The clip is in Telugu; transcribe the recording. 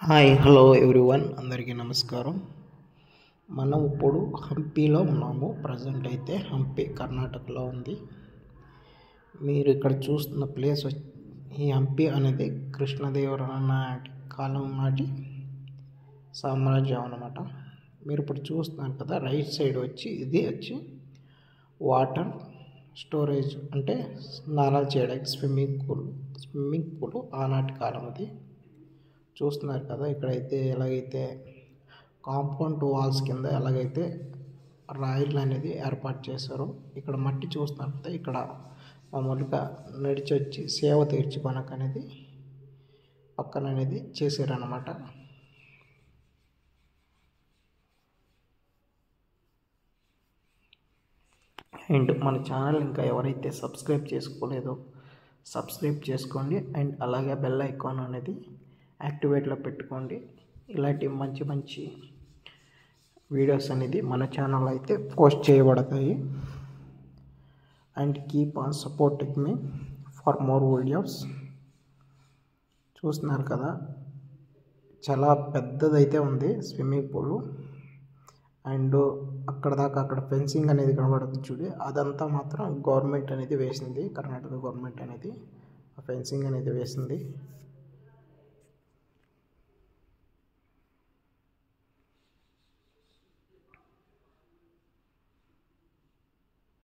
హాయ్ హలో ఎవ్రీవన్ అందరికీ నమస్కారం. మనం ఇప్పుడు హంపీలో ఉన్నాము. ప్రజెంట్ అయితే హంపి కర్ణాటకలో ఉంది. మీరు ఇక్కడ చూస్తున్న ప్లేస్ ఈ హంపి అనేది కృష్ణదేవరాయ నాటి కాలం నాటి సామ్రాజ్యం అన్నమాట. మీరు ఇప్పుడు చూస్తున్నారు కదా, రైట్ సైడ్ ఇది వచ్చి వాటర్ స్టోరేజ్, అంటే స్నానాలు చేయడానికి స్విమ్మింగ్ పూల్ ఆనాటి కాలం అది. చూస్తున్నారు కదా, ఇక్కడైతే ఎలాగైతే కాంపౌండ్ వాల్స్ కింద ఎలాగైతే రాయిలు అనేది ఏర్పాటు చేశారో, ఇక్కడ మట్టి చూస్తున్నారు కదా, ఇక్కడ మామూలుగా నడిచి వచ్చి సేవ తీర్చుకోనక అనేది పక్కన అనేది చేశారన్నమాట. అండ్ మన ఛానల్ ఇంకా ఎవరైతే సబ్స్క్రైబ్ చేసుకోలేదో సబ్స్క్రైబ్ చేసుకోండి. అండ్ అలాగే బెల్ ఐకాన్ అనేది యాక్టివేట్లో పెట్టుకోండి. ఇలాంటి మంచి మంచి వీడియోస్ అనేది మన ఛానల్ అయితే పోస్ట్ చేయబడతాయి. And keep on supporting me for more videos. చూస్తున్నారు కదా, చాలా పెద్దదైతే ఉంది స్విమ్మింగ్ పూల్. అండ్ అక్కడ ఫెన్సింగ్ అనేది కనబడుతుంది చూడు, అదంతా మాత్రం గవర్నమెంట్ అనేది వేసింది. కర్ణాటక గవర్నమెంట్ అనేది ఆ ఫెన్సింగ్ అనేది వేసింది.